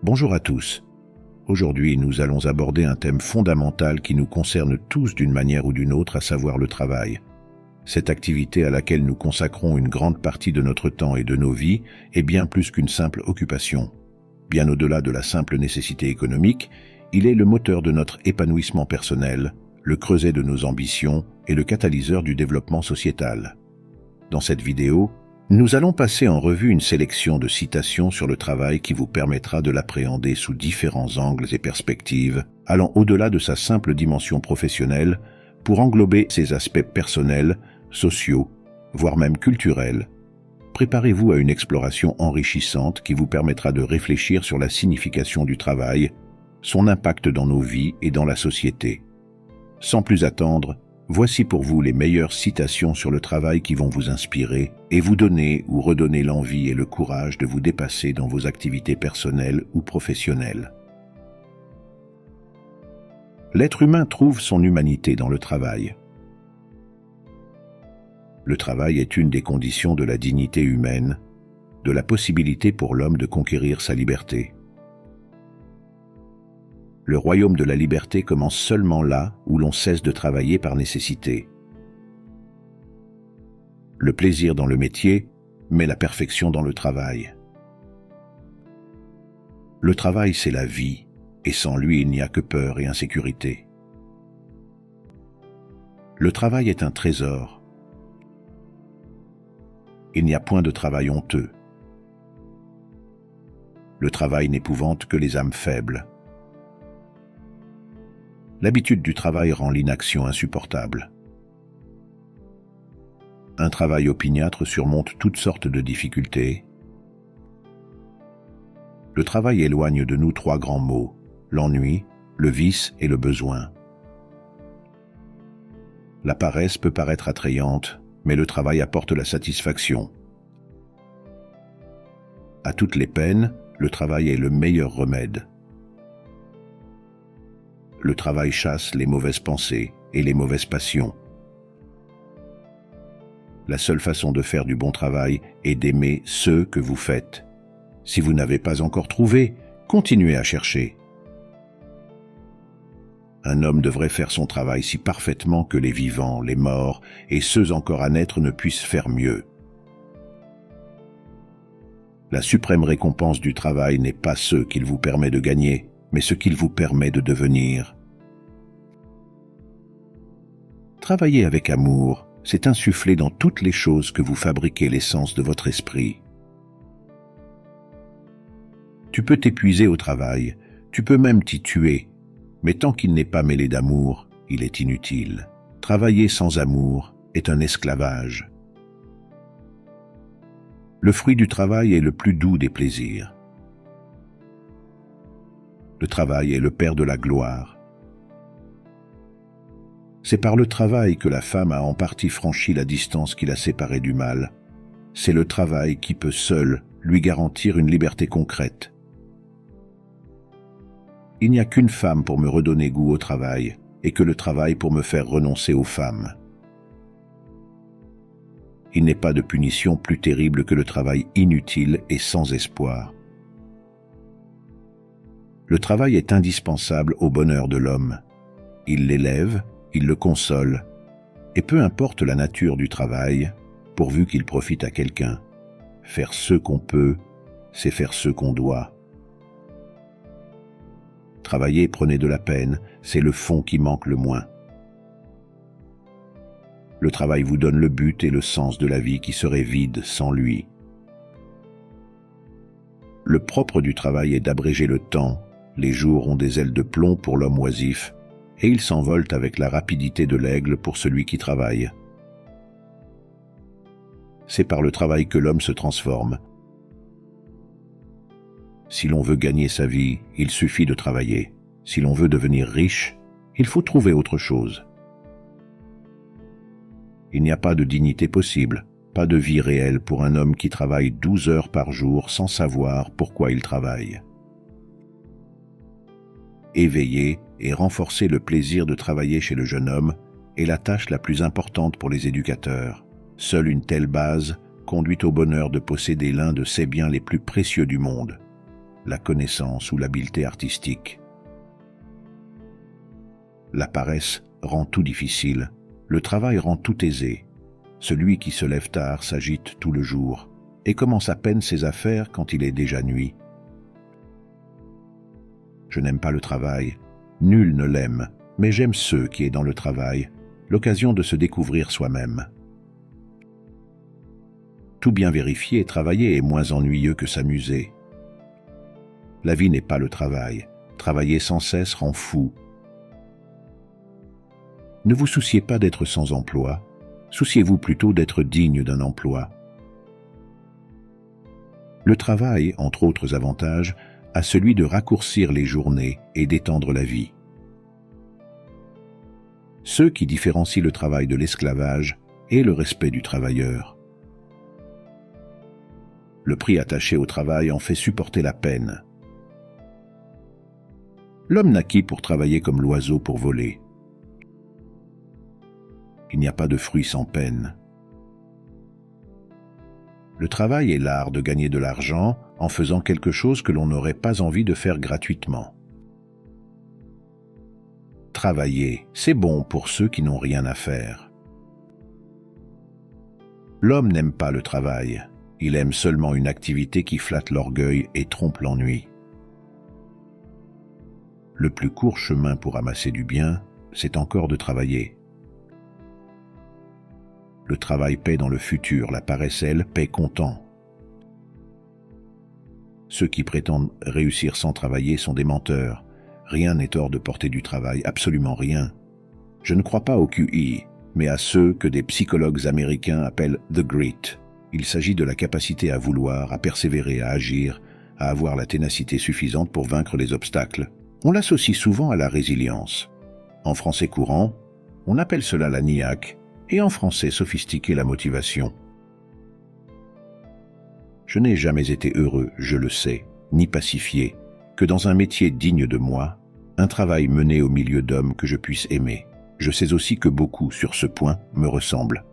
Bonjour à tous. Aujourd'hui, nous allons aborder un thème fondamental qui nous concerne tous d'une manière ou d'une autre, à savoir le travail. Cette activité à laquelle nous consacrons une grande partie de notre temps et de nos vies est bien plus qu'une simple occupation. Bien au-delà de la simple nécessité économique, il est le moteur de notre épanouissement personnel, le creuset de nos ambitions et le catalyseur du développement sociétal. Dans cette vidéo, nous allons passer en revue une sélection de citations sur le travail qui vous permettra de l'appréhender sous différents angles et perspectives, allant au-delà de sa simple dimension professionnelle pour englober ses aspects personnels, sociaux, voire même culturels. Préparez-vous à une exploration enrichissante qui vous permettra de réfléchir sur la signification du travail, son impact dans nos vies et dans la société. Sans plus attendre, voici pour vous les meilleures citations sur le travail qui vont vous inspirer et vous donner ou redonner l'envie et le courage de vous dépasser dans vos activités personnelles ou professionnelles. L'être humain trouve son humanité dans le travail. Le travail est une des conditions de la dignité humaine, de la possibilité pour l'homme de conquérir sa liberté. Le royaume de la liberté commence seulement là où l'on cesse de travailler par nécessité. Le plaisir dans le métier, mais la perfection dans le travail. Le travail, c'est la vie, et sans lui, il n'y a que peur et insécurité. Le travail est un trésor. Il n'y a point de travail honteux. Le travail n'épouvante que les âmes faibles. L'habitude du travail rend l'inaction insupportable. Un travail opiniâtre surmonte toutes sortes de difficultés. Le travail éloigne de nous trois grands maux: l'ennui, le vice et le besoin. La paresse peut paraître attrayante, mais le travail apporte la satisfaction. À toutes les peines, le travail est le meilleur remède. Le travail chasse les mauvaises pensées et les mauvaises passions. La seule façon de faire du bon travail est d'aimer ceux que vous faites. Si vous n'avez pas encore trouvé, continuez à chercher. Un homme devrait faire son travail si parfaitement que les vivants, les morts et ceux encore à naître ne puissent faire mieux. La suprême récompense du travail n'est pas ce qu'il vous permet de gagner, mais ce qu'il vous permet de devenir. Travailler avec amour, c'est insuffler dans toutes les choses que vous fabriquez l'essence de votre esprit. Tu peux t'épuiser au travail, tu peux même t'y tuer, mais tant qu'il n'est pas mêlé d'amour, il est inutile. Travailler sans amour est un esclavage. Le fruit du travail est le plus doux des plaisirs. Le travail est le père de la gloire. C'est par le travail que la femme a en partie franchi la distance qui la séparait du mâle. C'est le travail qui peut seul lui garantir une liberté concrète. Il n'y a qu'une femme pour me redonner goût au travail, et que le travail pour me faire renoncer aux femmes. Il n'est pas de punition plus terrible que le travail inutile et sans espoir. Le travail est indispensable au bonheur de l'homme. Il l'élève, il le console, et peu importe la nature du travail, pourvu qu'il profite à quelqu'un. Faire ce qu'on peut, c'est faire ce qu'on doit. Travailler, prenez de la peine, c'est le fond qui manque le moins. Le travail vous donne le but et le sens de la vie qui serait vide sans lui. Le propre du travail est d'abréger le temps. Les jours ont des ailes de plomb pour l'homme oisif, et ils s'envolent avec la rapidité de l'aigle pour celui qui travaille. C'est par le travail que l'homme se transforme. Si l'on veut gagner sa vie, il suffit de travailler. Si l'on veut devenir riche, il faut trouver autre chose. Il n'y a pas de dignité possible, pas de vie réelle pour un homme qui travaille 12 heures par jour sans savoir pourquoi il travaille. Éveiller et renforcer le plaisir de travailler chez le jeune homme est la tâche la plus importante pour les éducateurs. Seule une telle base conduit au bonheur de posséder l'un de ces biens les plus précieux du monde, la connaissance ou l'habileté artistique. La paresse rend tout difficile, le travail rend tout aisé. Celui qui se lève tard s'agite tout le jour et commence à peine ses affaires quand il est déjà nuit. Je n'aime pas le travail, nul ne l'aime, mais j'aime ceux qui est dans le travail, l'occasion de se découvrir soi-même. Tout bien vérifier et travailler est moins ennuyeux que s'amuser. La vie n'est pas le travail, travailler sans cesse rend fou. Ne vous souciez pas d'être sans emploi, souciez-vous plutôt d'être digne d'un emploi. Le travail, entre autres avantages, a celui de raccourcir les journées et d'étendre la vie. Ce qui différencie le travail de l'esclavage est le respect du travailleur. Le prix attaché au travail en fait supporter la peine. L'homme naquit pour travailler comme l'oiseau pour voler. Il n'y a pas de fruit sans peine. Le travail est l'art de gagner de l'argent en faisant quelque chose que l'on n'aurait pas envie de faire gratuitement. Travailler, c'est bon pour ceux qui n'ont rien à faire. L'homme n'aime pas le travail, il aime seulement une activité qui flatte l'orgueil et trompe l'ennui. Le plus court chemin pour amasser du bien, c'est encore de travailler. Le travail paie dans le futur, la paresse, elle, paie comptant. Ceux qui prétendent réussir sans travailler sont des menteurs. Rien n'est hors de portée du travail, absolument rien. Je ne crois pas au QI, mais à ceux que des psychologues américains appellent « the grit ». Il s'agit de la capacité à vouloir, à persévérer, à agir, à avoir la ténacité suffisante pour vaincre les obstacles. On l'associe souvent à la résilience. En français courant, on appelle cela la niaque, et en français sophistiqué la motivation. Je n'ai jamais été heureux, je le sais, ni pacifié, que dans un métier digne de moi, un travail mené au milieu d'hommes que je puisse aimer. Je sais aussi que beaucoup, sur ce point, me ressemblent.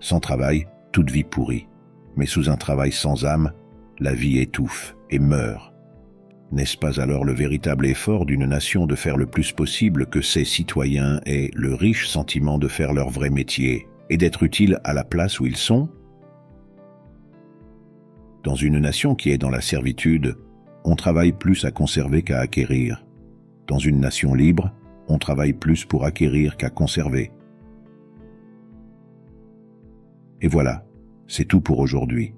Sans travail, toute vie pourrit. Mais sous un travail sans âme, la vie étouffe et meurt. N'est-ce pas alors le véritable effort d'une nation de faire le plus possible que ses citoyens aient le riche sentiment de faire leur vrai métier et d'être utiles à la place où ils sont? Dans une nation qui est dans la servitude, on travaille plus à conserver qu'à acquérir. Dans une nation libre, on travaille plus pour acquérir qu'à conserver. Et voilà, c'est tout pour aujourd'hui.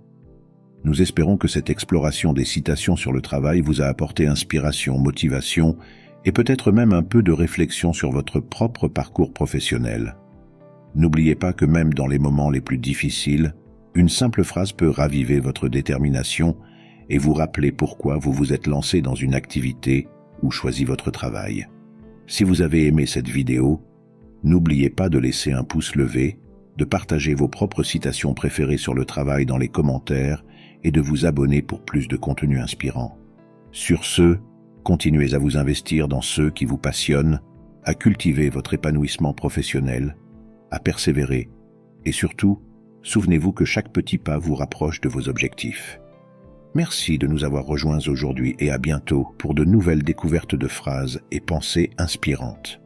Nous espérons que cette exploration des citations sur le travail vous a apporté inspiration, motivation et peut-être même un peu de réflexion sur votre propre parcours professionnel. N'oubliez pas que même dans les moments les plus difficiles, une simple phrase peut raviver votre détermination et vous rappeler pourquoi vous vous êtes lancé dans une activité ou choisi votre travail. Si vous avez aimé cette vidéo, n'oubliez pas de laisser un pouce levé, de partager vos propres citations préférées sur le travail dans les commentaires et de vous abonner pour plus de contenu inspirant. Sur ce, continuez à vous investir dans ceux qui vous passionnent, à cultiver votre épanouissement professionnel, à persévérer et surtout, souvenez-vous que chaque petit pas vous rapproche de vos objectifs. Merci de nous avoir rejoints aujourd'hui et à bientôt pour de nouvelles découvertes de phrases et pensées inspirantes.